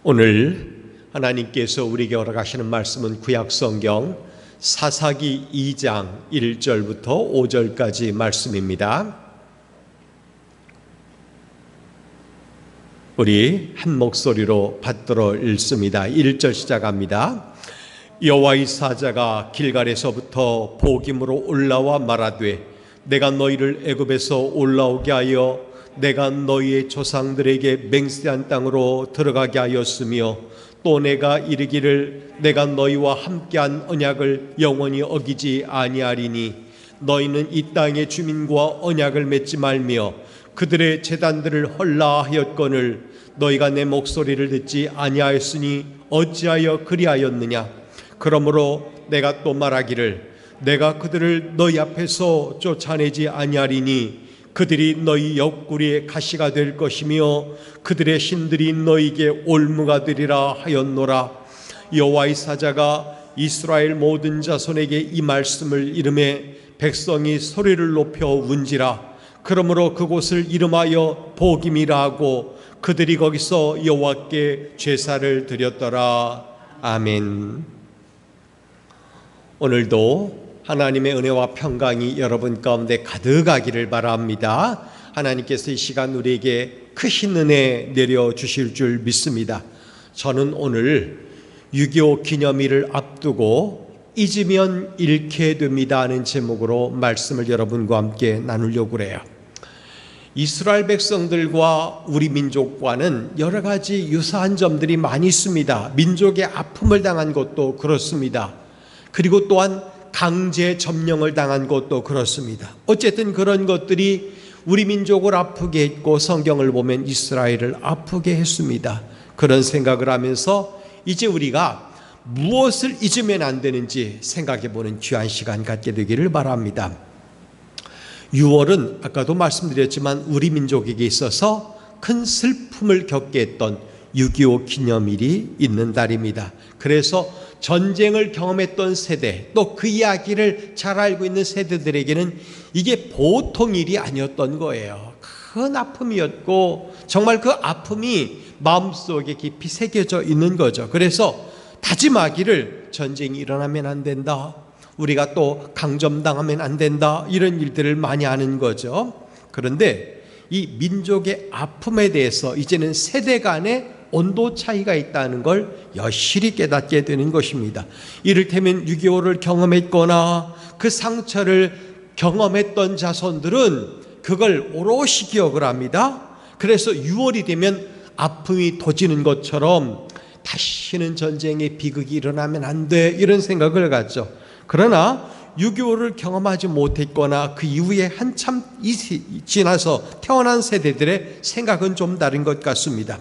오늘 하나님께서 우리에게 허락하시는 말씀은 구약성경 사사기 2장 1절부터 5절까지 말씀입니다. 우리 한 목소리로 받들어 읽습니다. 1절 시작합니다. 여호와의 사자가 길갈에서부터 보김으로 올라와 말하되 내가 너희를 애굽에서 올라오게 하여 내가 너희의 조상들에게 맹세한 땅으로 들어가게 하였으며 또 내가 이르기를 내가 너희와 함께한 언약을 영원히 어기지 아니하리니 너희는 이 땅의 주민과 언약을 맺지 말며 그들의 제단들을 헐라하였거늘 너희가 내 목소리를 듣지 아니하였으니 어찌하여 그리하였느냐. 그러므로 내가 또 말하기를 내가 그들을 너희 앞에서 쫓아내지 아니하리니 그들이 너희 옆구리에 가시가 될 것이며 그들의 신들이 너희에게 올무가 되리라 하였노라. 여호와의 사자가 이스라엘 모든 자손에게 이 말씀을 이르매 백성이 소리를 높여 운지라. 그러므로 그곳을 이름하여 보김이라 하고 그들이 거기서 여호와께 제사를 드렸더라. 아멘. 오늘도 하나님의 은혜와 평강이 여러분 가운데 가득하기를 바랍니다. 하나님께서 이 시간 우리에게 크신 은혜 내려주실 줄 믿습니다. 저는 오늘 6.25 기념일을 앞두고 잊으면 잃게 됩니다 하는 제목으로 말씀을 여러분과 함께 나누려고 해요. 이스라엘 백성들과 우리 민족과는 여러 가지 유사한 점들이 많이 있습니다. 민족의 아픔을 당한 것도 그렇습니다. 그리고 또한 강제 점령을 당한 것도 그렇습니다. 어쨌든 그런 것들이 우리 민족을 아프게 했고 성경을 보면 이스라엘을 아프게 했습니다. 그런 생각을 하면서 이제 우리가 무엇을 잊으면 안 되는지 생각해보는 귀한 시간 갖게 되기를 바랍니다. 6월은 아까도 말씀드렸지만 우리 민족에게 있어서 큰 슬픔을 겪게 했던 6.25 기념일이 있는 달입니다. 그래서 전쟁을 경험했던 세대, 또 그 이야기를 잘 알고 있는 세대들에게는 이게 보통 일이 아니었던 거예요. 큰 아픔이었고 정말 그 아픔이 마음속에 깊이 새겨져 있는 거죠. 그래서 다짐하기를 전쟁이 일어나면 안 된다, 우리가 또 강점당하면 안 된다, 이런 일들을 많이 하는 거죠. 그런데 이 민족의 아픔에 대해서 이제는 세대 간의 온도 차이가 있다는 걸 여실히 깨닫게 되는 것입니다. 이를테면 6.25를 경험했거나 그 상처를 경험했던 자손들은 그걸 오롯이 기억을 합니다. 그래서 6월이 되면 아픔이 도지는 것처럼 다시는 전쟁의 비극이 일어나면 안 돼, 이런 생각을 갖죠. 그러나 6.25를 경험하지 못했거나 그 이후에 한참 지나서 태어난 세대들의 생각은 좀 다른 것 같습니다.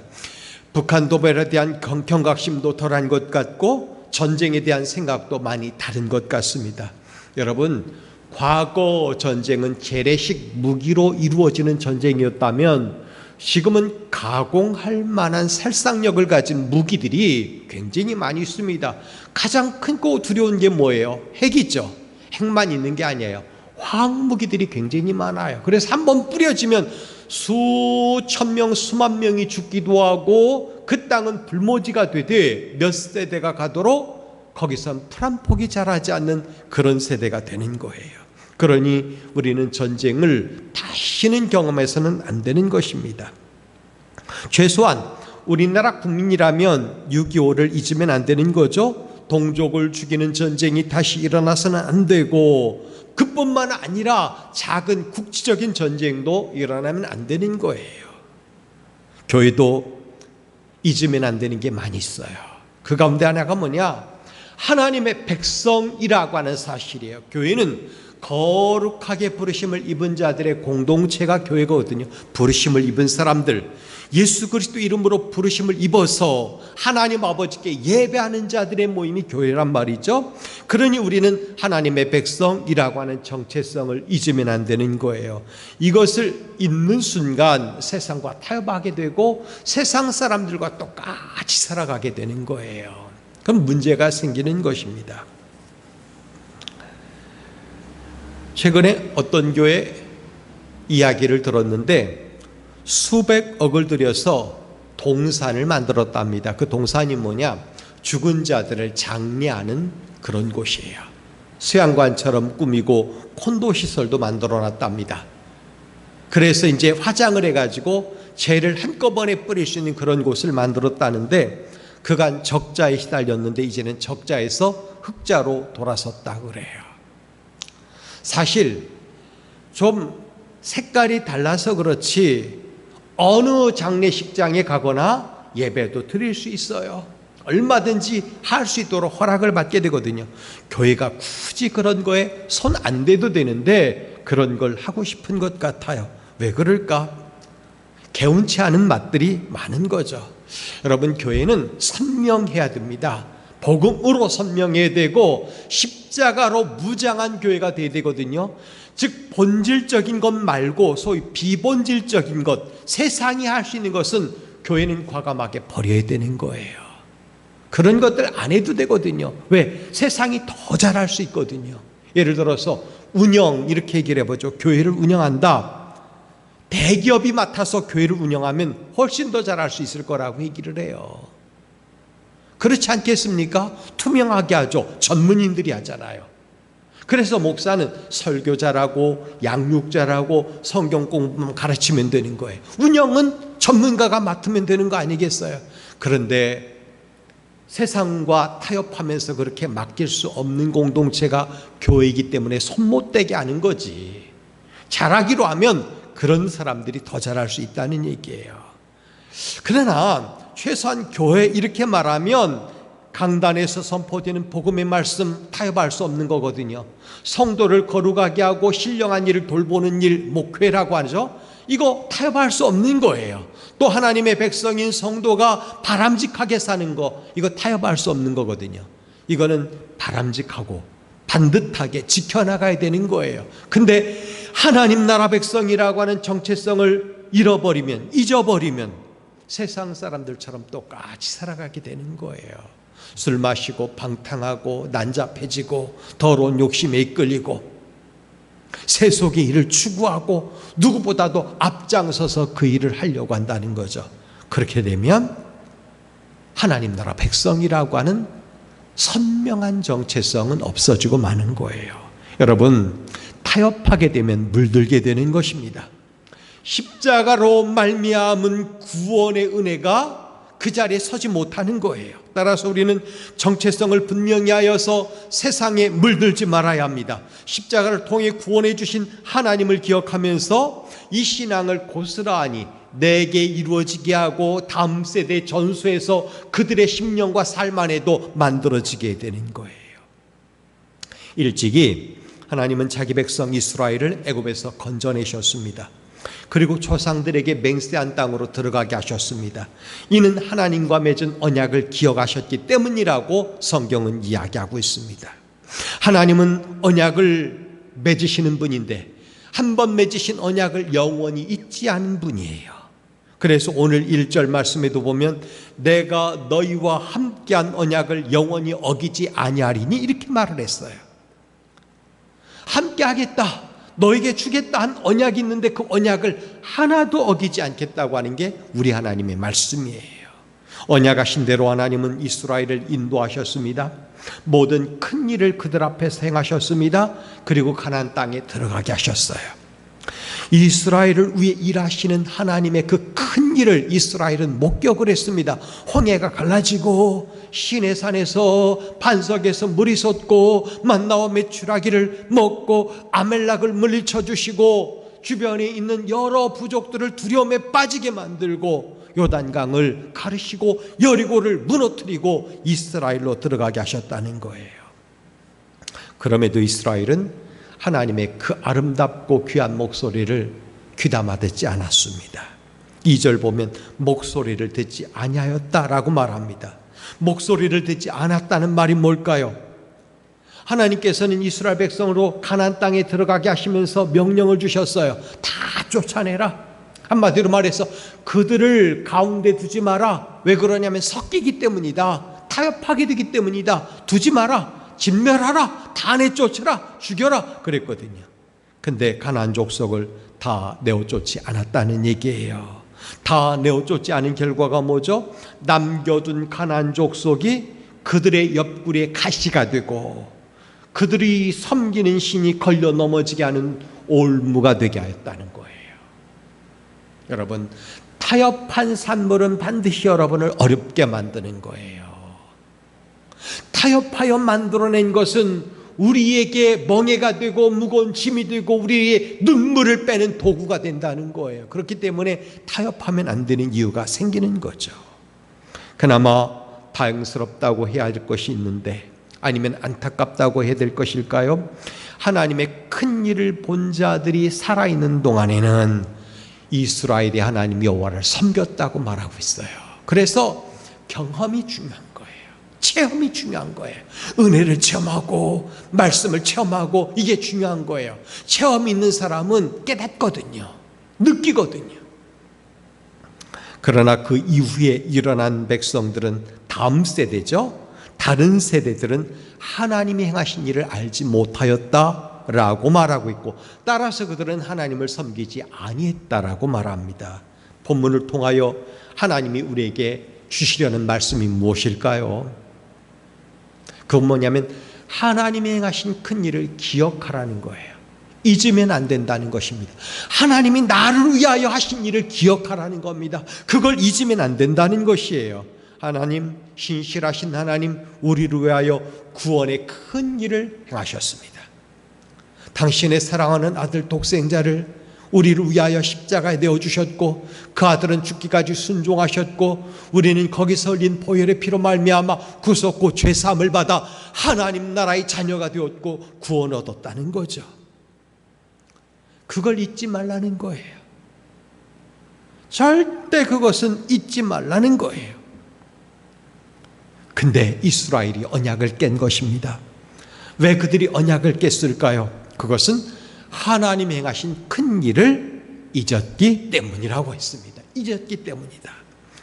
북한 도발에 대한 경각심도 덜한 것 같고 전쟁에 대한 생각도 많이 다른 것 같습니다. 여러분, 과거 전쟁은 재래식 무기로 이루어지는 전쟁이었다면 지금은 가공할 만한 살상력을 가진 무기들이 굉장히 많이 있습니다. 가장 크고 두려운 게 뭐예요? 핵이죠. 핵만 있는 게 아니에요. 화학무기들이 굉장히 많아요. 그래서 한번 뿌려지면 수천 명, 수만 명이 죽기도 하고 그 땅은 불모지가 되되 몇 세대가 가도록 거기선 풀 한 폭이 자라지 않는 그런 세대가 되는 거예요. 그러니 우리는 전쟁을 다시는 경험해서는 안 되는 것입니다. 최소한 우리나라 국민이라면 6.25를 잊으면 안 되는 거죠. 동족을 죽이는 전쟁이 다시 일어나서는 안 되고 그뿐만 아니라 작은 국지적인 전쟁도 일어나면 안 되는 거예요. 교회도 잊으면 안 되는 게 많이 있어요. 그 가운데 하나가 뭐냐? 하나님의 백성이라고 하는 사실이에요. 교회는 거룩하게 부르심을 입은 자들의 공동체가 교회거든요. 부르심을 입은 사람들, 예수 그리스도 이름으로 부르심을 입어서 하나님 아버지께 예배하는 자들의 모임이 교회란 말이죠. 그러니 우리는 하나님의 백성이라고 하는 정체성을 잊으면 안 되는 거예요. 이것을 잊는 순간 세상과 타협하게 되고 세상 사람들과 똑같이 살아가게 되는 거예요. 그럼 문제가 생기는 것입니다. 최근에 어떤 교회 이야기를 들었는데 수백억을 들여서 동산을 만들었답니다. 그 동산이 뭐냐? 죽은 자들을 장례하는 그런 곳이에요. 수양관처럼 꾸미고 콘도 시설도 만들어 놨답니다. 그래서 이제 화장을 해가지고 죄를 한꺼번에 뿌릴 수 있는 그런 곳을 만들었다는데, 그간 적자에 시달렸는데 이제는 적자에서 흑자로 돌아섰다고 그래요. 사실 좀 색깔이 달라서 그렇지 어느 장례식장에 가거나 예배도 드릴 수 있어요. 얼마든지 할 수 있도록 허락을 받게 되거든요. 교회가 굳이 그런 거에 손 안 대도 되는데 그런 걸 하고 싶은 것 같아요. 왜 그럴까? 개운치 않은 맛들이 많은 거죠. 여러분, 교회는 선명해야 됩니다. 복음으로 선명해야 되고 십자가로 무장한 교회가 돼야 되거든요. 즉 본질적인 것 말고 소위 비본질적인 것, 세상이 할 수 있는 것은 교회는 과감하게 버려야 되는 거예요. 그런 것들 안 해도 되거든요. 왜? 세상이 더 잘할 수 있거든요. 예를 들어서 운영, 이렇게 얘기를 해보죠. 교회를 운영한다. 대기업이 맡아서 교회를 운영하면 훨씬 더 잘할 수 있을 거라고 얘기를 해요. 그렇지 않겠습니까? 투명하게 하죠. 전문인들이 하잖아요. 그래서 목사는 설교 잘하고 양육 잘하고 성경 공부만 가르치면 되는 거예요. 운영은 전문가가 맡으면 되는 거 아니겠어요? 그런데 세상과 타협하면서 그렇게 맡길 수 없는 공동체가 교회이기 때문에 손 못 대게 하는 거지. 잘하기로 하면 그런 사람들이 더 잘할 수 있다는 얘기예요. 그러나 최소한 교회, 이렇게 말하면 강단에서 선포되는 복음의 말씀 타협할 수 없는 거거든요. 성도를 거룩하게 하고 신령한 일을 돌보는 일, 목회라고 하죠. 이거 타협할 수 없는 거예요. 또 하나님의 백성인 성도가 바람직하게 사는 거, 이거 타협할 수 없는 거거든요. 이거는 바람직하고 반듯하게 지켜나가야 되는 거예요. 근데 하나님 나라 백성이라고 하는 정체성을 잃어버리면, 잊어버리면 세상 사람들처럼 똑같이 살아가게 되는 거예요. 술 마시고 방탕하고 난잡해지고 더러운 욕심에 이끌리고 세속의 일을 추구하고 누구보다도 앞장서서 그 일을 하려고 한다는 거죠. 그렇게 되면 하나님 나라 백성이라고 하는 선명한 정체성은 없어지고 마는 거예요. 여러분, 타협하게 되면 물들게 되는 것입니다. 십자가로 말미암은 구원의 은혜가 그 자리에 서지 못하는 거예요. 따라서 우리는 정체성을 분명히 하여서 세상에 물들지 말아야 합니다. 십자가를 통해 구원해 주신 하나님을 기억하면서 이 신앙을 고스란히 내게 이루어지게 하고 다음 세대 전수해서 그들의 심령과 삶 안에도 만들어지게 되는 거예요. 일찍이 하나님은 자기 백성 이스라엘을 애굽에서 건져내셨습니다. 그리고 조상들에게 맹세한 땅으로 들어가게 하셨습니다. 이는 하나님과 맺은 언약을 기억하셨기 때문이라고 성경은 이야기하고 있습니다. 하나님은 언약을 맺으시는 분인데 한 번 맺으신 언약을 영원히 잊지 않은 분이에요. 그래서 오늘 1절 말씀에도 보면 내가 너희와 함께한 언약을 영원히 어기지 아니하리니 이렇게 말을 했어요. 함께하겠다, 너에게 주겠다 한 언약이 있는데 그 언약을 하나도 어기지 않겠다고 하는 게 우리 하나님의 말씀이에요. 언약하신 대로 하나님은 이스라엘을 인도하셨습니다. 모든 큰 일을 그들 앞에서 행하셨습니다. 그리고 가나안 땅에 들어가게 하셨어요. 이스라엘을 위해 일하시는 하나님의 그 큰 일을 이스라엘은 목격을 했습니다. 홍해가 갈라지고 시내산에서 반석에서 물이 솟고 만나와 메추라기를 먹고 아멜락을 물리쳐 주시고 주변에 있는 여러 부족들을 두려움에 빠지게 만들고 요단강을 가르시고 여리고를 무너뜨리고 이스라엘로 들어가게 하셨다는 거예요. 그럼에도 이스라엘은 하나님의 그 아름답고 귀한 목소리를 귀담아 듣지 않았습니다. 2절 보면 목소리를 듣지 아니하였다라고 말합니다. 목소리를 듣지 않았다는 말이 뭘까요? 하나님께서는 이스라엘 백성으로 가나안 땅에 들어가게 하시면서 명령을 주셨어요. 다 쫓아내라. 한마디로 말해서 그들을 가운데 두지 마라. 왜 그러냐면 섞이기 때문이다. 타협하게 되기 때문이다. 두지 마라. 진멸하라. 다 내쫓으라. 죽여라. 그랬거든요. 근데 가나안 족속을 다 내어쫓지 않았다는 얘기예요. 다 내어쫓지 않은 결과가 뭐죠? 남겨둔 가나안 족속이 그들의 옆구리에 가시가 되고 그들이 섬기는 신이 걸려 넘어지게 하는 올무가 되게 하였다는 거예요. 여러분, 타협한 산물은 반드시 여러분을 어렵게 만드는 거예요. 타협하여 만들어낸 것은 우리에게 멍해가 되고 무거운 짐이 되고 우리의 눈물을 빼는 도구가 된다는 거예요. 그렇기 때문에 타협하면 안 되는 이유가 생기는 거죠. 그나마 다행스럽다고 해야 할 것이 있는데, 아니면 안타깝다고 해야 될 것일까요? 하나님의 큰 일을 본 자들이 살아있는 동안에는 이스라엘이 하나님 여호와를 섬겼다고 말하고 있어요. 그래서 경험이 중요한 거예요. 체험이 중요한 거예요. 은혜를 체험하고 말씀을 체험하고 이게 중요한 거예요. 체험이 있는 사람은 깨닫거든요. 느끼거든요. 그러나 그 이후에 일어난 백성들은 다음 세대죠. 다른 세대들은 하나님이 행하신 일을 알지 못하였다라고 말하고 있고, 따라서 그들은 하나님을 섬기지 아니했다라고 말합니다. 본문을 통하여 하나님이 우리에게 주시려는 말씀이 무엇일까요? 그건 뭐냐면 하나님이 행하신 큰 일을 기억하라는 거예요. 잊으면 안 된다는 것입니다. 하나님이 나를 위하여 하신 일을 기억하라는 겁니다. 그걸 잊으면 안 된다는 것이에요. 하나님, 신실하신 하나님, 우리를 위하여 구원의 큰 일을 행하셨습니다. 당신의 사랑하는 아들 독생자를 우리를 위하여 십자가에 내어주셨고, 그 아들은 죽기까지 순종하셨고, 우리는 거기서 흘린 보혈의 피로 말미암아 구속고 죄사함을 받아 하나님 나라의 자녀가 되었고 구원을 얻었다는 거죠. 그걸 잊지 말라는 거예요. 절대 그것은 잊지 말라는 거예요. 근데 이스라엘이 언약을 깬 것입니다. 왜 그들이 언약을 깼을까요? 그것은 하나님이 행하신 큰 일을 잊었기 때문이라고 했습니다. 잊었기 때문이다.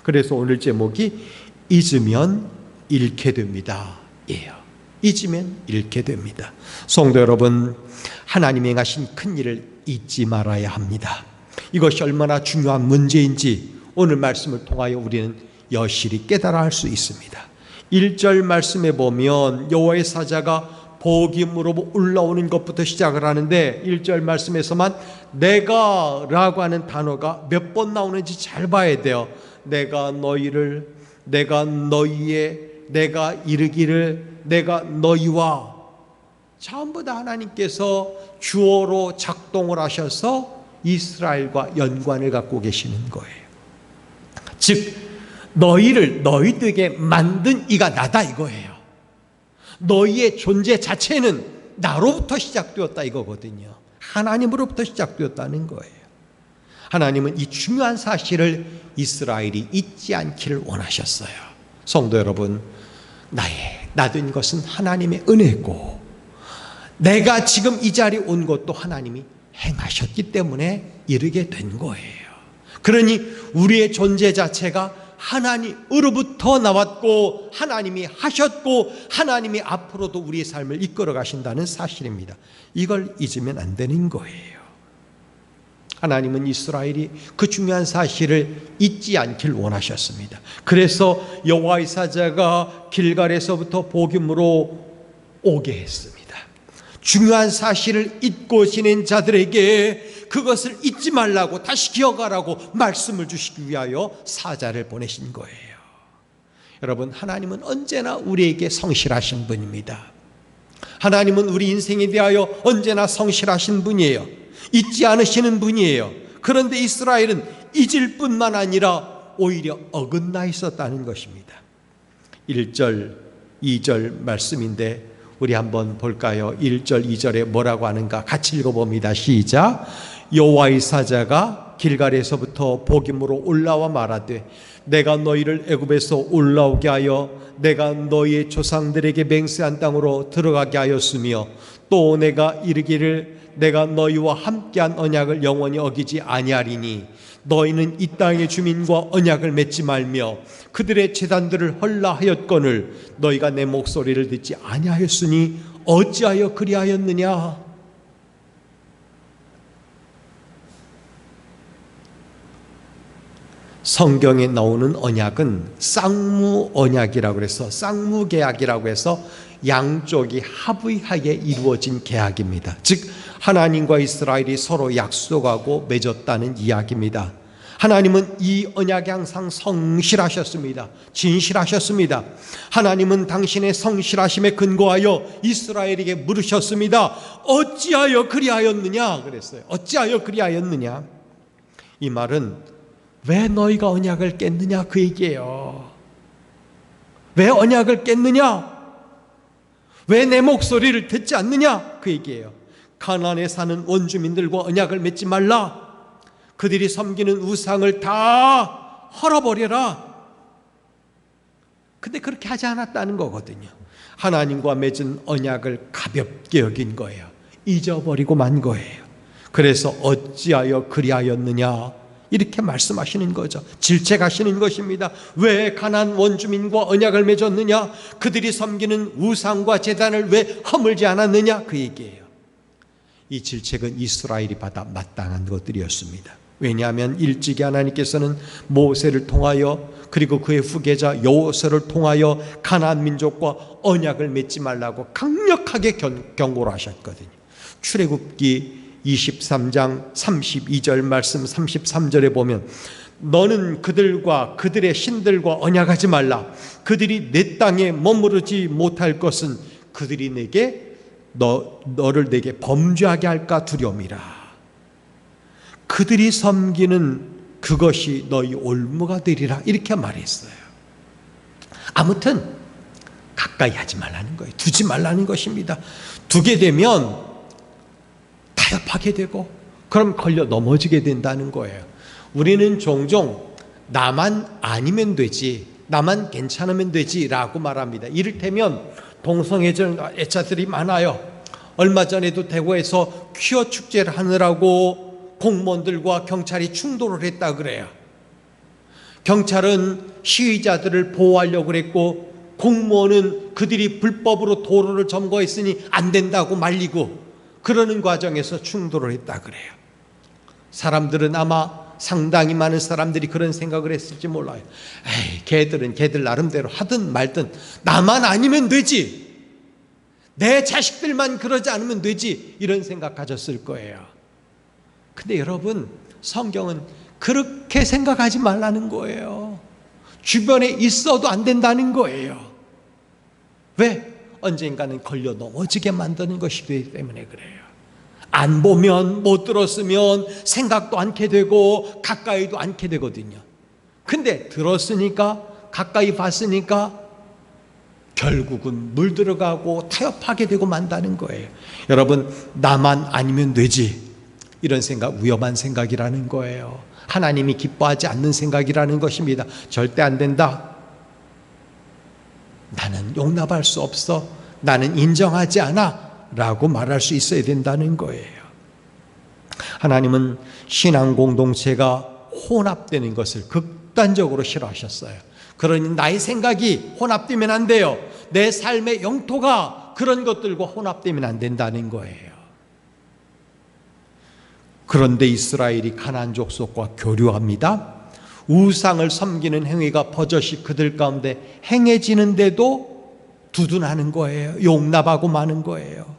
그래서 오늘 제목이 잊으면 잃게 됩니다 예요. 잊으면 잃게 됩니다. 성도 여러분, 하나님이 행하신 큰 일을 잊지 말아야 합니다. 이것이 얼마나 중요한 문제인지 오늘 말씀을 통하여 우리는 여실히 깨달아 할 수 있습니다. 1절 말씀에 보면 여호와의 사자가 복임으로 올라오는 것부터 시작을 하는데, 1절 말씀에서만 내가 라고 하는 단어가 몇 번 나오는지 잘 봐야 돼요. 내가 너희를, 내가 너희의, 내가 이르기를, 내가 너희와, 전부 다 하나님께서 주어로 작동을 하셔서 이스라엘과 연관을 갖고 계시는 거예요. 즉 너희를 너희들에게 만든 이가 나다 이거예요. 너희의 존재 자체는 나로부터 시작되었다 이거거든요. 하나님으로부터 시작되었다는 거예요. 하나님은 이 중요한 사실을 이스라엘이 잊지 않기를 원하셨어요. 성도 여러분, 나 된 것은 하나님의 은혜고, 내가 지금 이 자리에 온 것도 하나님이 행하셨기 때문에 이르게 된 거예요. 그러니 우리의 존재 자체가 하나님으로부터 나왔고 하나님이 하셨고 하나님이 앞으로도 우리의 삶을 이끌어 가신다는 사실입니다. 이걸 잊으면 안 되는 거예요. 하나님은 이스라엘이 그 중요한 사실을 잊지 않길 원하셨습니다. 그래서 여호와의 사자가 길갈에서부터 복음으로 오게 했습니다. 중요한 사실을 잊고 지낸 자들에게 그것을 잊지 말라고, 다시 기억하라고 말씀을 주시기 위하여 사자를 보내신 거예요. 여러분, 하나님은 언제나 우리에게 성실하신 분입니다. 하나님은 우리 인생에 대하여 언제나 성실하신 분이에요. 잊지 않으시는 분이에요. 그런데 이스라엘은 잊을 뿐만 아니라 오히려 어긋나 있었다는 것입니다. 1절, 2절 말씀인데 우리 한번 볼까요? 1절, 2절에 뭐라고 하는가 같이 읽어봅니다. 시작. 여호와의 사자가 길갈에서부터 복임으로 올라와 말하되 내가 너희를 애굽에서 올라오게 하여 내가 너희의 조상들에게 맹세한 땅으로 들어가게 하였으며 또 내가 이르기를 내가 너희와 함께한 언약을 영원히 어기지 아니하리니 너희는 이 땅의 주민과 언약을 맺지 말며 그들의 제단들을 헐라하였거늘 너희가 내 목소리를 듣지 아니하였으니 어찌하여 그리하였느냐. 성경에 나오는 언약은 쌍무 언약이라고 해서 쌍무 계약이라고 해서 양쪽이 합의하에 이루어진 계약입니다. 즉 하나님과 이스라엘이 서로 약속하고 맺었다는 이야기입니다. 하나님은 이 언약에 항상 성실하셨습니다. 진실하셨습니다. 하나님은 당신의 성실하심에 근거하여 이스라엘에게 물으셨습니다. 어찌하여 그리하였느냐 그랬어요. 어찌하여 그리하였느냐. 이 말은 왜 너희가 언약을 깼느냐 그 얘기예요. 왜 언약을 깼느냐? 왜 내 목소리를 듣지 않느냐 그 얘기예요. 가나안에 사는 원주민들과 언약을 맺지 말라. 그들이 섬기는 우상을 다 헐어버려라. 근데 그렇게 하지 않았다는 거거든요. 하나님과 맺은 언약을 가볍게 여긴 거예요. 잊어버리고 만 거예요. 그래서 어찌하여 그리하였느냐 이렇게 말씀하시는 거죠. 질책하시는 것입니다. 왜 가나안 원주민과 언약을 맺었느냐? 그들이 섬기는 우상과 제단을 왜 허물지 않았느냐 그 얘기예요. 이 질책은 이스라엘이 받아 마땅한 것들이었습니다. 왜냐하면 일찍이 하나님께서는 모세를 통하여 그리고 그의 후계자 여호수아를 통하여 가나안 민족과 언약을 맺지 말라고 강력하게 경고를 하셨거든요. 출애굽기 23장 32절 말씀 33절에 보면 너는 그들과 그들의 신들과 언약하지 말라. 그들이 내 땅에 머무르지 못할 것은 그들이 내게 너를 내게 범죄하게 할까 두려움이라. 그들이 섬기는 그것이 너희 올무가 되리라 이렇게 말했어요. 아무튼 가까이 하지 말라는 거예요. 두지 말라는 것입니다. 두게 되면 타협하게 되고 그럼 걸려 넘어지게 된다는 거예요. 우리는 종종 나만 아니면 되지, 나만 괜찮으면 되지 라고 말합니다. 이를테면 동성애자들이 많아요. 얼마 전에도 대구에서 퀴어 축제를 하느라고 공무원들과 경찰이 충돌을 했다 그래요. 경찰은 시위자들을 보호하려고 그랬고 공무원은 그들이 불법으로 도로를 점거했으니 안 된다고 말리고 그러는 과정에서 충돌을 했다 그래요. 사람들은 아마 상당히 많은 사람들이 그런 생각을 했을지 몰라요. 에이, 걔들은 걔들 나름대로 하든 말든 나만 아니면 되지, 내 자식들만 그러지 않으면 되지 이런 생각 가졌을 거예요. 근데 여러분 성경은 그렇게 생각하지 말라는 거예요. 주변에 있어도 안 된다는 거예요. 왜? 언젠가는 걸려 넘어지게 만드는 것이기 때문에 그래요. 안 보면 못 들었으면 생각도 않게 되고 가까이도 않게 되거든요. 근데 들었으니까 가까이 봤으니까 결국은 물들어가고 타협하게 되고 만다는 거예요. 여러분 나만 아니면 되지 이런 생각 위험한 생각이라는 거예요. 하나님이 기뻐하지 않는 생각이라는 것입니다. 절대 안 된다. 나는 용납할 수 없어. 나는 인정하지 않아 라고 말할 수 있어야 된다는 거예요. 하나님은 신앙 공동체가 혼합되는 것을 극단적으로 싫어하셨어요. 그러니 나의 생각이 혼합되면 안 돼요. 내 삶의 영토가 그런 것들과 혼합되면 안 된다는 거예요. 그런데 이스라엘이 가나안 족속과 교류합니다. 우상을 섬기는 행위가 버젓이 그들 가운데 행해지는데도 두둔하는 거예요. 용납하고 마는 거예요.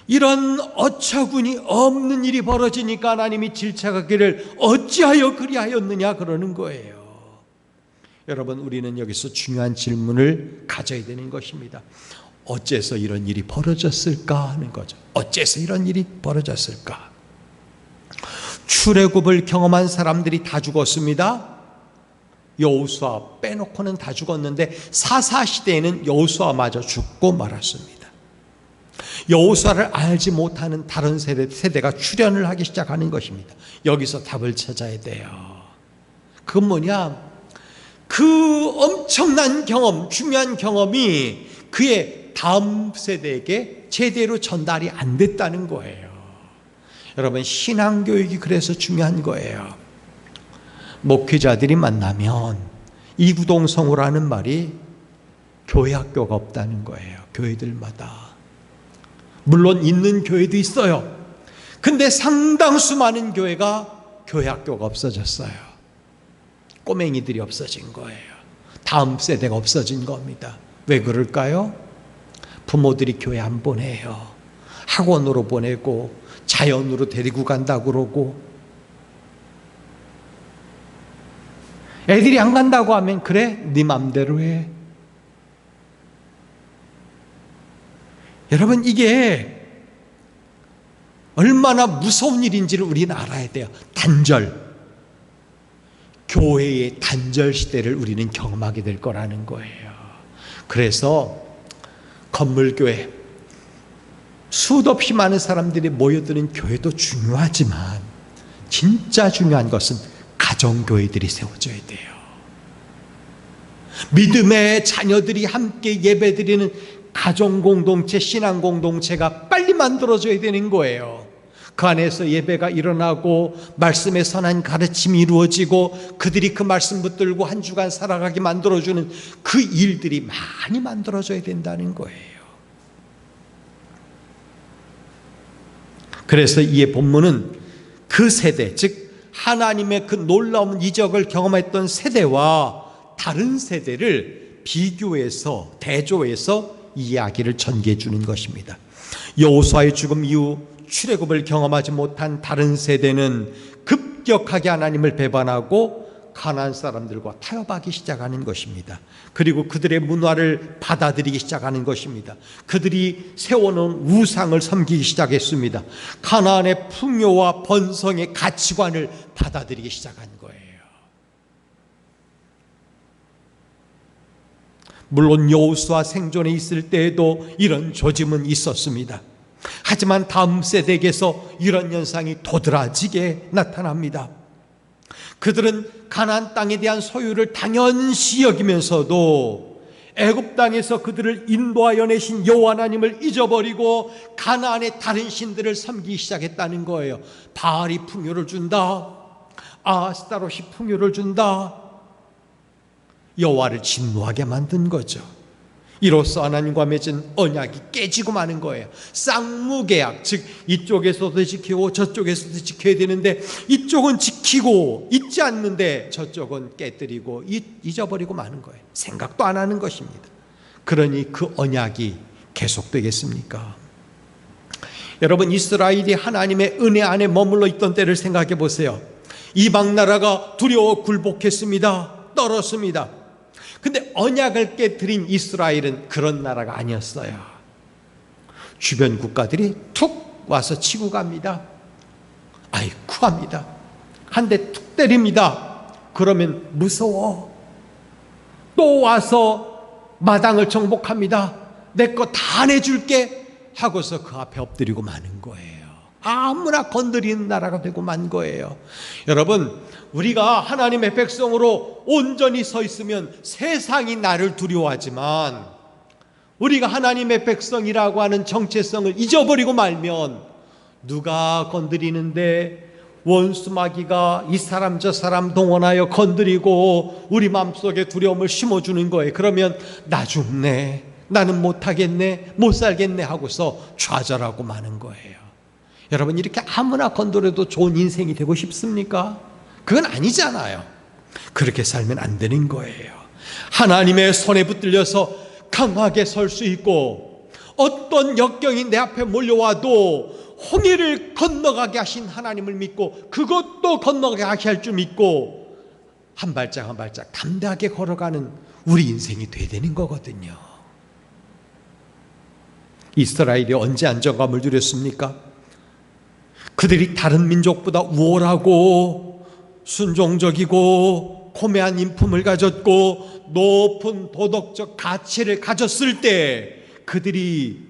이런 어처구니 없는 일이 벌어지니까 하나님이 질책하기를 어찌하여 그리하였느냐 그러는 거예요. 여러분 우리는 여기서 중요한 질문을 가져야 되는 것입니다. 어째서 이런 일이 벌어졌을까 하는 거죠. 어째서 이런 일이 벌어졌을까? 출애굽을 경험한 사람들이 다 죽었습니다. 여호수아 빼놓고는 다 죽었는데 사사시대에는 여호수아마저 죽고 말았습니다. 여호수아를 알지 못하는 다른 세대가 출현을 하기 시작하는 것입니다. 여기서 답을 찾아야 돼요. 그건 뭐냐? 그 엄청난 경험, 중요한 경험이 그의 다음 세대에게 제대로 전달이 안 됐다는 거예요. 여러분 신앙교육이 그래서 중요한 거예요. 목회자들이 만나면 이구동성후라는 말이 교회 학교가 없다는 거예요. 교회들마다. 물론 있는 교회도 있어요. 근데 상당수 많은 교회가 교회 학교가 없어졌어요. 꼬맹이들이 없어진 거예요. 다음 세대가 없어진 겁니다. 왜 그럴까요? 부모들이 교회 안 보내요. 학원으로 보내고 자연으로 데리고 간다고 그러고, 애들이 안 간다고 하면 그래, 네 맘대로 해. 여러분, 이게 얼마나 무서운 일인지를 우리는 알아야 돼요. 단절, 교회의 단절 시대를 우리는 경험하게 될 거라는 거예요. 그래서 건물교회, 수도 없이 많은 사람들이 모여드는 교회도 중요하지만 진짜 중요한 것은 가정교회들이 세워져야 돼요. 믿음의 자녀들이 함께 예배드리는 가정공동체, 신앙공동체가 빨리 만들어져야 되는 거예요. 그 안에서 예배가 일어나고 말씀의 선한 가르침이 이루어지고 그들이 그 말씀 붙들고 한 주간 살아가게 만들어주는 그 일들이 많이 만들어져야 된다는 거예요. 그래서 이 본문은 그 세대, 즉 하나님의 그 놀라운 이적을 경험했던 세대와 다른 세대를 비교해서 대조해서 이야기를 전개해 주는 것입니다. 여호수아의 죽음 이후 출애굽을 경험하지 못한 다른 세대는 급격하게 하나님을 배반하고 가나안 사람들과 타협하기 시작하는 것입니다. 그리고 그들의 문화를 받아들이기 시작하는 것입니다. 그들이 세워놓은 우상을 섬기기 시작했습니다. 가나안의 풍요와 번성의 가치관을 받아들이기 시작한 거예요. 물론 여호수아 생존에 있을 때에도 이런 조짐은 있었습니다. 하지만 다음 세대에게서 이런 현상이 도드라지게 나타납니다. 그들은 가나안 땅에 대한 소유를 당연시 여기면서도 애굽 땅에서 그들을 인도하여 내신 여호와 하나님을 잊어버리고 가나안의 다른 신들을 섬기기 시작했다는 거예요. 바알이 풍요를 준다, 아스타롯이 풍요를 준다, 여호와를 진노하게 만든 거죠. 이로써 하나님과 맺은 언약이 깨지고 마는 거예요. 쌍무계약, 즉 이쪽에서도 지키고 저쪽에서도 지켜야 되는데 이쪽은 지키고 있지 않는데 저쪽은 깨뜨리고 잊어버리고 마는 거예요. 생각도 안 하는 것입니다. 그러니 그 언약이 계속되겠습니까? 여러분, 이스라엘이 하나님의 은혜 안에 머물러 있던 때를 생각해 보세요. 이방 나라가 두려워 굴복했습니다. 떨었습니다. 근데 언약을 깨뜨린 이스라엘은 그런 나라가 아니었어요. 주변 국가들이 툭 와서 치고 갑니다. 아이쿠 합니다. 한 대 툭 때립니다. 그러면 무서워. 또 와서 마당을 정복합니다. 내 거 다 내줄게 하고서 그 앞에 엎드리고 마는 거예요. 아무나 건드리는 나라가 되고 만 거예요. 여러분, 우리가 하나님의 백성으로 온전히 서 있으면 세상이 나를 두려워하지만 우리가 하나님의 백성이라고 하는 정체성을 잊어버리고 말면 누가 건드리는데 원수 마귀가 이 사람 저 사람 동원하여 건드리고 우리 마음속에 두려움을 심어주는 거예요. 그러면 나 죽네, 나는 못하겠네, 못 살겠네 하고서 좌절하고 마는 거예요. 여러분, 이렇게 아무나 건드려도 좋은 인생이 되고 싶습니까? 그건 아니잖아요. 그렇게 살면 안 되는 거예요. 하나님의 손에 붙들려서 강하게 설 수 있고 어떤 역경이 내 앞에 몰려와도 홍해를 건너가게 하신 하나님을 믿고 그것도 건너가게 할 줄 믿고 한 발짝 한 발짝 담대하게 걸어가는 우리 인생이 돼야 되는 거거든요. 이스라엘이 언제 안정감을 누렸습니까? 그들이 다른 민족보다 우월하고 순종적이고 고매한 인품을 가졌고 높은 도덕적 가치를 가졌을 때 그들이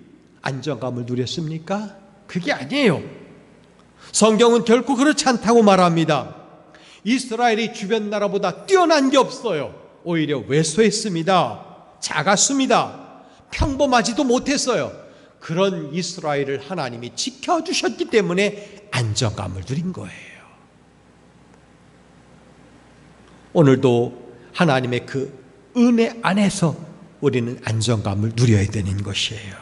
안정감을 누렸습니까? 그게 아니에요. 성경은 결코 그렇지 않다고 말합니다. 이스라엘이 주변 나라보다 뛰어난 게 없어요. 오히려 왜소했습니다. 작았습니다. 평범하지도 못했어요. 그런 이스라엘을 하나님이 지켜주셨기 때문에 안정감을 누린 거예요. 오늘도 하나님의 그 은혜 안에서 우리는 안정감을 누려야 되는 것이에요.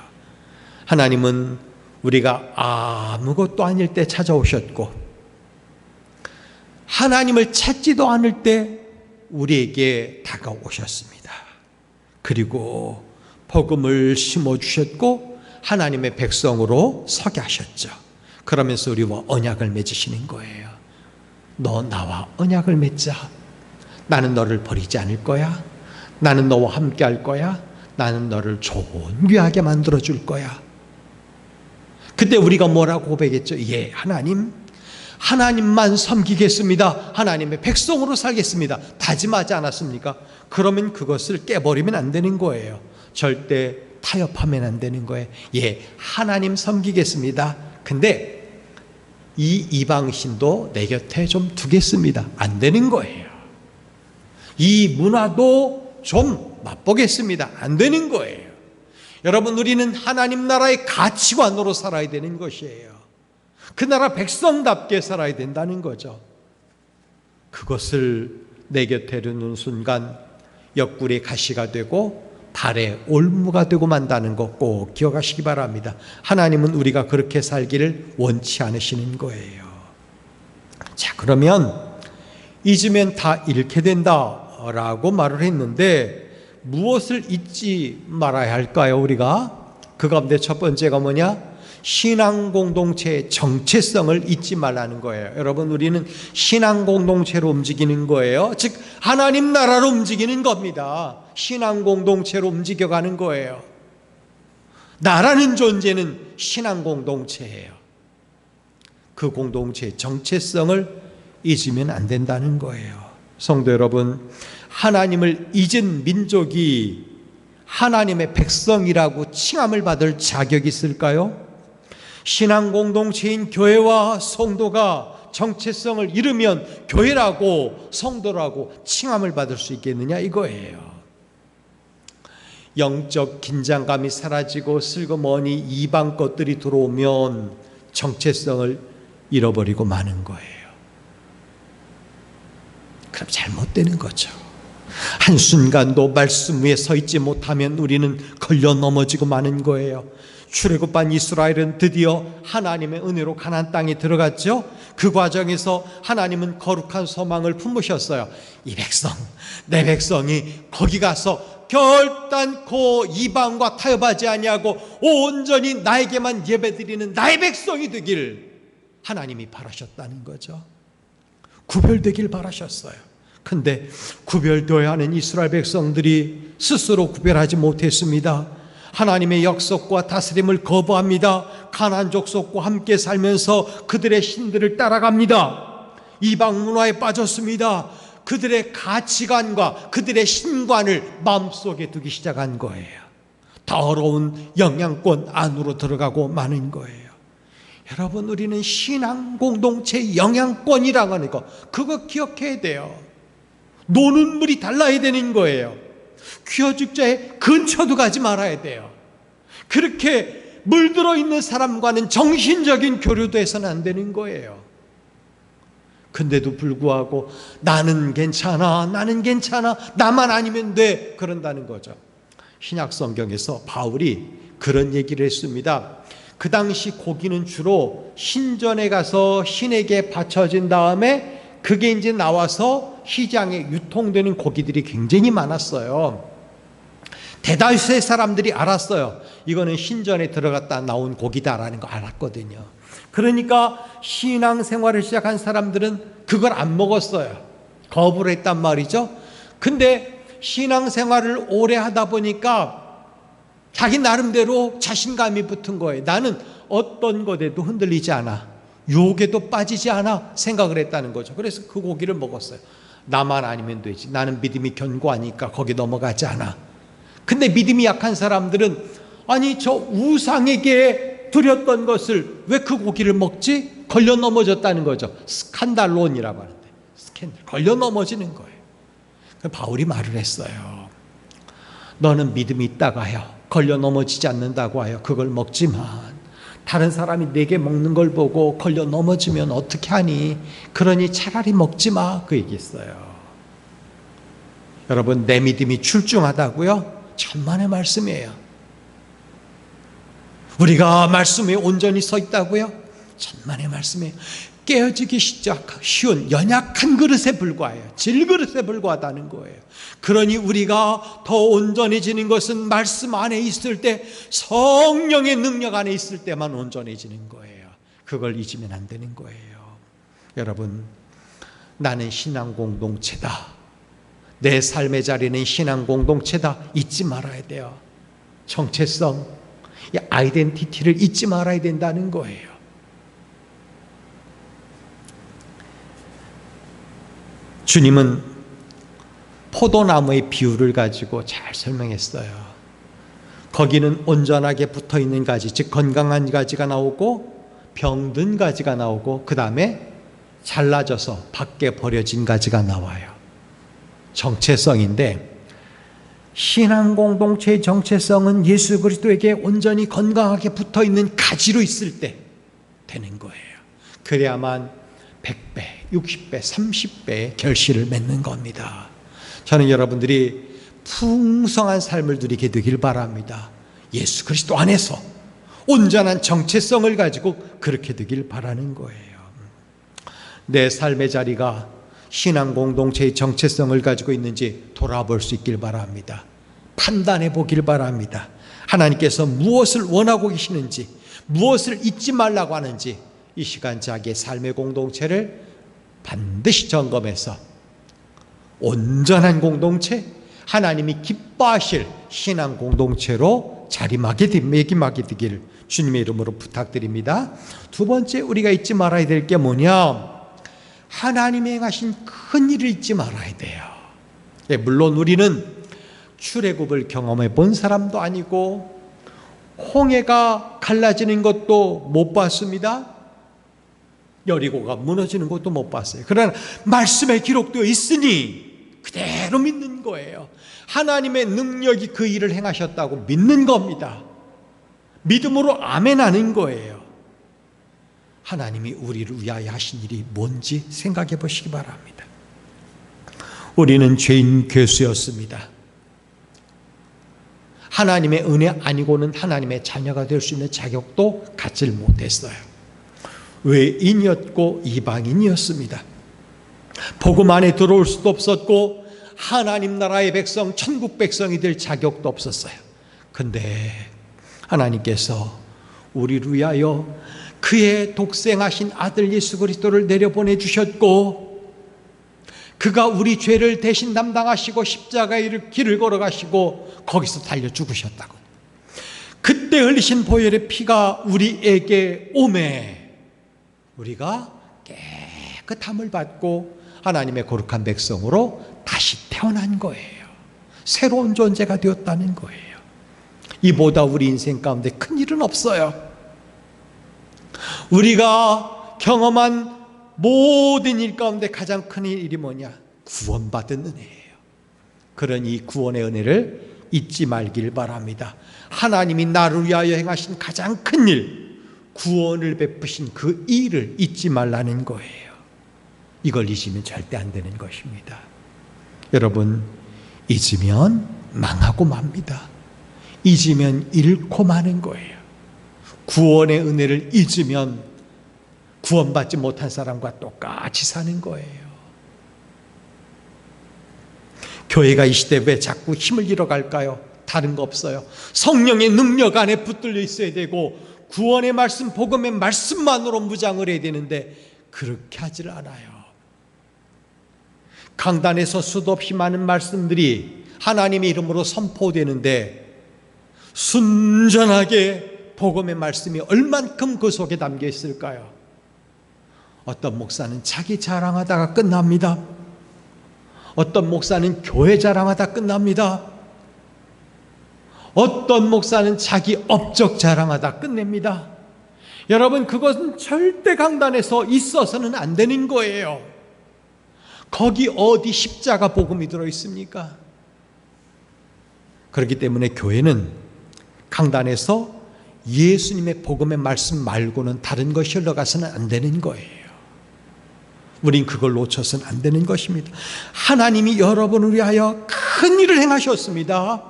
하나님은 우리가 아무것도 아닐 때 찾아오셨고 하나님을 찾지도 않을 때 우리에게 다가오셨습니다. 그리고 복음을 심어주셨고 하나님의 백성으로 서게 하셨죠. 그러면서 우리와 언약을 맺으시는 거예요. 너 나와 언약을 맺자. 나는 너를 버리지 않을 거야. 나는 너와 함께 할 거야. 나는 너를 좋은 귀하게 만들어 줄 거야. 그때 우리가 뭐라고 고백했죠? 예, 하나님만 섬기겠습니다. 하나님의 백성으로 살겠습니다. 다짐하지 않았습니까? 그러면 그것을 깨버리면 안 되는 거예요. 절대 타협하면 안 되는 거예요. 예, 하나님 섬기겠습니다. 근데 이 이방신도 내 곁에 좀 두겠습니다. 안 되는 거예요. 이 문화도 좀 맛보겠습니다. 안 되는 거예요. 여러분, 우리는 하나님 나라의 가치관으로 살아야 되는 것이에요. 그 나라 백성답게 살아야 된다는 거죠. 그것을 내 곁에 두는 순간 옆구리에 가시가 되고 발에 올무가 되고 만다는 것 꼭 기억하시기 바랍니다. 하나님은 우리가 그렇게 살기를 원치 않으시는 거예요. 자, 그러면 잊으면 다 잃게 된다라고 말을 했는데 무엇을 잊지 말아야 할까요? 우리가 그 가운데 첫 번째가 뭐냐? 신앙 공동체의 정체성을 잊지 말라는 거예요. 여러분, 우리는 신앙 공동체로 움직이는 거예요. 즉 하나님 나라로 움직이는 겁니다. 신앙 공동체로 움직여가는 거예요. 나라는 존재는 신앙 공동체예요. 그 공동체의 정체성을 잊으면 안 된다는 거예요. 성도 여러분, 하나님을 잊은 민족이 하나님의 백성이라고 칭함을 받을 자격이 있을까요? 신앙 공동체인 교회와 성도가 정체성을 잃으면 교회라고 성도라고 칭함을 받을 수 있겠느냐 이거예요. 영적 긴장감이 사라지고 슬그머니 이방 것들이 들어오면 정체성을 잃어버리고 마는 거예요. 그럼 잘못되는 거죠. 한순간도 말씀 위에 서 있지 못하면 우리는 걸려 넘어지고 마는 거예요. 출애굽한 이스라엘은 드디어 하나님의 은혜로 가나안 땅에 들어갔죠. 그 과정에서 하나님은 거룩한 소망을 품으셨어요. 이 백성, 내 백성이 거기 가서 결단코 이방과 타협하지 아니하고 온전히 나에게만 예배드리는 나의 백성이 되길 하나님이 바라셨다는 거죠. 구별되길 바라셨어요. 근데 구별되어야 하는 이스라엘 백성들이 스스로 구별하지 못했습니다. 하나님의 역석과 다스림을 거부합니다. 가나안 족속과 함께 살면서 그들의 신들을 따라갑니다. 이방 문화에 빠졌습니다. 그들의 가치관과 그들의 신관을 마음속에 두기 시작한 거예요. 더러운 영향권 안으로 들어가고 마는 거예요. 여러분, 우리는 신앙 공동체 영향권이라고 하는 거, 그거 기억해야 돼요. 노는 물이 달라야 되는 거예요. 귀어죽자의 근처도 가지 말아야 돼요. 그렇게 물들어 있는 사람과는 정신적인 교류도 해서는 안 되는 거예요. 근데도 불구하고 나는 괜찮아, 나만 아니면 돼, 그런다는 거죠. 신약 성경에서 바울이 그런 얘기를 했습니다. 그 당시 고기는 주로 신전에 가서 신에게 바쳐진 다음에 그게 이제 나와서 시장에 유통되는 고기들이 굉장히 많았어요. 대다수의 사람들이 알았어요. 이거는 신전에 들어갔다 나온 고기다라는 거 알았거든요. 그러니까 신앙생활을 시작한 사람들은 그걸 안 먹었어요. 거부를 했단 말이죠. 근데 신앙생활을 오래 하다 보니까 자기 나름대로 자신감이 붙은 거예요. 나는 어떤 것에도 흔들리지 않아, 유혹에도 빠지지 않아 생각을 했다는 거죠. 그래서 그 고기를 먹었어요. 나만 아니면 되지, 나는 믿음이 견고하니까 거기 넘어가지 않아. 근데 믿음이 약한 사람들은 아니 저 우상에게 드렸던 것을 왜 그 고기를 먹지? 걸려 넘어졌다는 거죠. 스칸달론이라고 하는데, 스캔들, 걸려 넘어지는 거예요. 바울이 말을 했어요. 너는 믿음이 있다가 하여 걸려 넘어지지 않는다고 하여 그걸 먹지만 다른 사람이 내게 먹는 걸 보고 걸려 넘어지면 어떻게 하니? 그러니 차라리 먹지 마, 그 얘기했어요. 여러분, 내 믿음이 출중하다고요? 천만의 말씀이에요. 우리가 말씀에 온전히 서 있다고요? 천만의 말씀이에요. 깨어지기 쉬운 연약한 그릇에 불과해요. 질그릇에 불과하다는 거예요. 그러니 우리가 더 온전해지는 것은 말씀 안에 있을 때, 성령의 능력 안에 있을 때만 온전해지는 거예요. 그걸 잊으면 안 되는 거예요. 여러분, 나는 신앙 공동체다, 내 삶의 자리는 신앙 공동체다, 잊지 말아야 돼요. 정체성, 이 아이덴티티를 잊지 말아야 된다는 거예요. 주님은 포도나무의 비유를 가지고 잘 설명했어요. 거기는 온전하게 붙어있는 가지, 즉 건강한 가지가 나오고 병든 가지가 나오고, 그 다음에 잘라져서 밖에 버려진 가지가 나와요. 정체성인데, 신앙 공동체의 정체성은 예수 그리스도에게 온전히 건강하게 붙어있는 가지로 있을 때 되는 거예요. 그래야만 100배, 60배, 30배의 결실을 맺는 겁니다. 저는 여러분들이 풍성한 삶을 누리게 되길 바랍니다. 예수 그리스도 안에서 온전한 정체성을 가지고 그렇게 되길 바라는 거예요. 내 삶의 자리가 신앙 공동체의 정체성을 가지고 있는지 돌아볼 수 있길 바랍니다. 판단해 보길 바랍니다. 하나님께서 무엇을 원하고 계시는지, 무엇을 잊지 말라고 하는지 이 시간 자기의 삶의 공동체를 반드시 점검해서 온전한 공동체, 하나님이 기뻐하실 신앙 공동체로 자리매김하게 되기를 주님의 이름으로 부탁드립니다. 두 번째, 우리가 잊지 말아야 될 게 뭐냐? 하나님이 행하신 큰 일을 잊지 말아야 돼요. 물론 우리는 출애굽을 경험해 본 사람도 아니고 홍해가 갈라지는 것도 못 봤습니다. 여리고가 무너지는 것도 못 봤어요. 그러나 말씀에 기록되어 있으니 그대로 믿는 거예요. 하나님의 능력이 그 일을 행하셨다고 믿는 겁니다. 믿음으로 아멘하는 거예요. 하나님이 우리를 위하여 하신 일이 뭔지 생각해 보시기 바랍니다. 우리는 죄인 괴수였습니다. 하나님의 은혜 아니고는 하나님의 자녀가 될 수 있는 자격도 갖질 못했어요. 외인이었고 이방인이었습니다. 복음 안에 들어올 수도 없었고 하나님 나라의 백성, 천국 백성이 될 자격도 없었어요. 근데 하나님께서 우리를 위하여 그의 독생하신 아들 예수 그리스도를 내려보내 주셨고, 그가 우리 죄를 대신 담당하시고 십자가의 길을 걸어가시고 거기서 달려 죽으셨다고. 그때 흘리신 보혈의 피가 우리에게 오매 우리가 깨끗함을 받고 하나님의 거룩한 백성으로 다시 태어난 거예요. 새로운 존재가 되었다는 거예요. 이보다 우리 인생 가운데 큰 일은 없어요. 우리가 경험한 모든 일 가운데 가장 큰 일이 뭐냐? 구원받은 은혜예요. 그러니 이 구원의 은혜를 잊지 말길 바랍니다. 하나님이 나를 위하여 행하신 가장 큰 일, 구원을 베푸신 그 일을 잊지 말라는 거예요. 이걸 잊으면 절대 안 되는 것입니다. 여러분, 잊으면 망하고 맙니다. 잊으면 잃고 마는 거예요. 구원의 은혜를 잊으면 구원받지 못한 사람과 똑같이 사는 거예요. 교회가 이 시대 왜 자꾸 힘을 잃어갈까요? 다른 거 없어요. 성령의 능력 안에 붙들려 있어야 되고 구원의 말씀, 복음의 말씀만으로 무장을 해야 되는데 그렇게 하질 않아요. 강단에서 수도 없이 많은 말씀들이 하나님의 이름으로 선포되는데 순전하게 복음의 말씀이 얼만큼 그 속에 담겨 있을까요? 어떤 목사는 자기 자랑하다가 끝납니다. 어떤 목사는 교회 자랑하다 끝납니다. 어떤 목사는 자기 업적 자랑하다 끝냅니다. 여러분, 그것은 절대 강단에서 있어서는 안 되는 거예요. 거기 어디 십자가 복음이 들어있습니까? 그렇기 때문에 교회는 강단에서 예수님의 복음의 말씀 말고는 다른 것이 흘러가서는 안 되는 거예요. 우린 그걸 놓쳐서는 안 되는 것입니다. 하나님이 여러분을 위하여 큰 일을 행하셨습니다.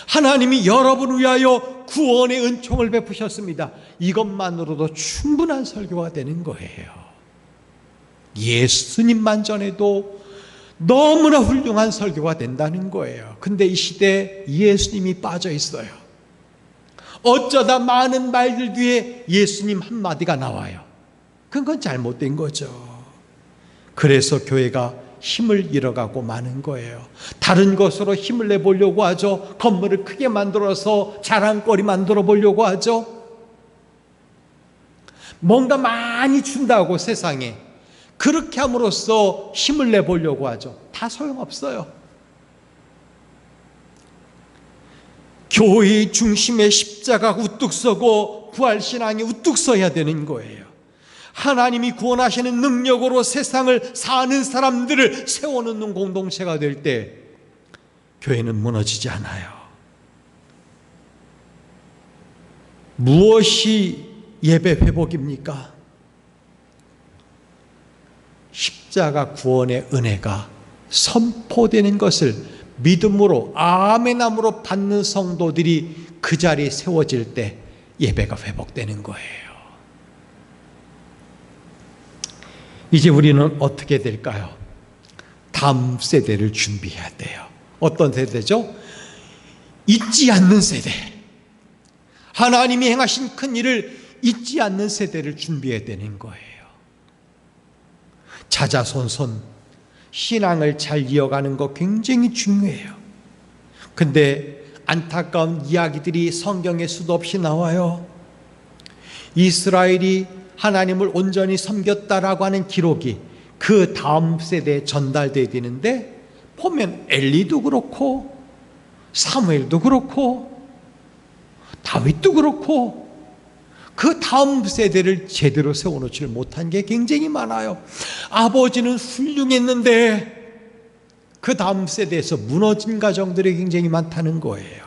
하나님이 여러분을 위하여 구원의 은총을 베푸셨습니다. 이것만으로도 충분한 설교가 되는 거예요. 예수님만 전해도 너무나 훌륭한 설교가 된다는 거예요. 근데 이 시대에 예수님이 빠져 있어요. 어쩌다 많은 말들 뒤에 예수님 한마디가 나와요. 그건 잘못된 거죠. 그래서 교회가 힘을 잃어가고 마는 거예요. 다른 것으로 힘을 내보려고 하죠. 건물을 크게 만들어서 자랑거리 만들어 보려고 하죠. 뭔가 많이 준다고 세상에 그렇게 함으로써 힘을 내보려고 하죠. 다 소용없어요. 교회의 중심에 십자가가 우뚝 서고 부활신앙이 우뚝 서야 되는 거예요. 하나님이 구원하시는 능력으로 세상을 사는 사람들을 세워놓는 공동체가 될 때 교회는 무너지지 않아요. 무엇이 예배 회복입니까? 십자가 구원의 은혜가 선포되는 것을 믿음으로 아멘함으로 받는 성도들이 그 자리에 세워질 때 예배가 회복되는 거예요. 이제 우리는 어떻게 될까요? 다음 세대를 준비해야 돼요. 어떤 세대죠? 잊지 않는 세대. 하나님이 행하신 큰 일을 잊지 않는 세대를 준비해야 되는 거예요. 자자손손 신앙을 잘 이어가는 거 굉장히 중요해요. 근데 안타까운 이야기들이 성경에 수도 없이 나와요. 이스라엘이 하나님을 온전히 섬겼다라고 하는 기록이 그 다음 세대에 전달되어야 되는데 보면 엘리도 그렇고 사무엘도 그렇고 다윗도 그렇고 그 다음 세대를 제대로 세워놓지를 못한 게 굉장히 많아요. 아버지는 훌륭했는데 그 다음 세대에서 무너진 가정들이 굉장히 많다는 거예요.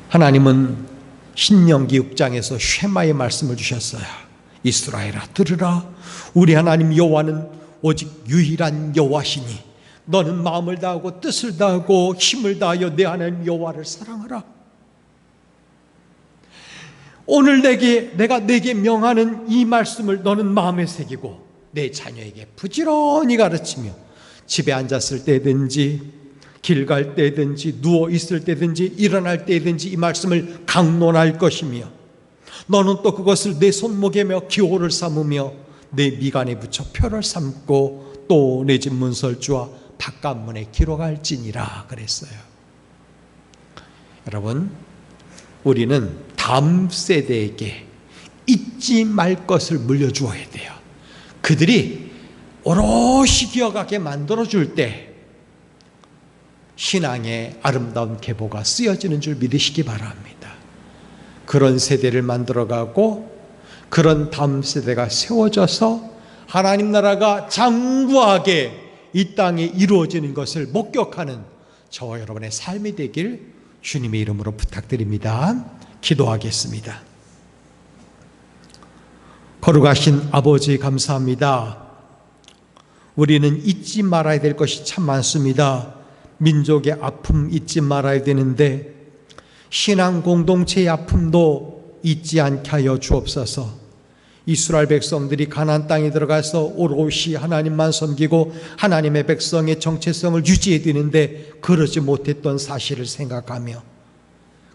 하나님은 신명기 6장에서 쉐마의 말씀을 주셨어요. 이스라엘아 들으라. 우리 하나님 여호와는 오직 유일한 여호와시니 너는 마음을 다하고 뜻을 다하고 힘을 다하여 내 하나님 여호와를 사랑하라. 오늘 내가 내게 명하는 이 말씀을 너는 마음에 새기고 내 자녀에게 부지런히 가르치며 집에 앉았을 때든지 길 갈 때든지 누워 있을 때든지 일어날 때든지 이 말씀을 강론할 것이며 너는 또 그것을 내 손목에 며 기호를 삼으며 내 미간에 붙여 표를 삼고 또 내 집 문설주와 바깥문에 기록할지니라 그랬어요. 여러분, 우리는 다음 세대에게 잊지 말 것을 물려주어야 돼요. 그들이 오롯이 기억하게 만들어줄 때 신앙의 아름다운 계보가 쓰여지는 줄 믿으시기 바랍니다. 그런 세대를 만들어가고 그런 다음 세대가 세워져서 하나님 나라가 장구하게 이 땅에 이루어지는 것을 목격하는 저와 여러분의 삶이 되길 주님의 이름으로 부탁드립니다. 기도하겠습니다. 거룩하신 아버지 감사합니다. 우리는 잊지 말아야 될 것이 참 많습니다. 민족의 아픔 잊지 말아야 되는데 신앙 공동체의 아픔도 잊지 않게 하여 주옵소서. 이스라엘 백성들이 가나안 땅에 들어가서 오롯이 하나님만 섬기고 하나님의 백성의 정체성을 유지해야 되는데 그러지 못했던 사실을 생각하며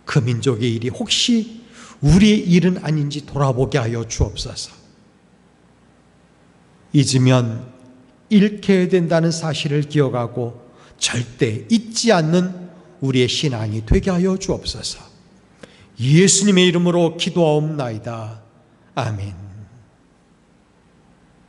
그 민족의 일이 혹시 우리의 일은 아닌지 돌아보게 하여 주옵소서. 잊으면 잃게 된다는 사실을 기억하고 절대 잊지 않는 우리의 신앙이 되게 하여 주옵소서. 예수님의 이름으로 기도하옵나이다. 아멘.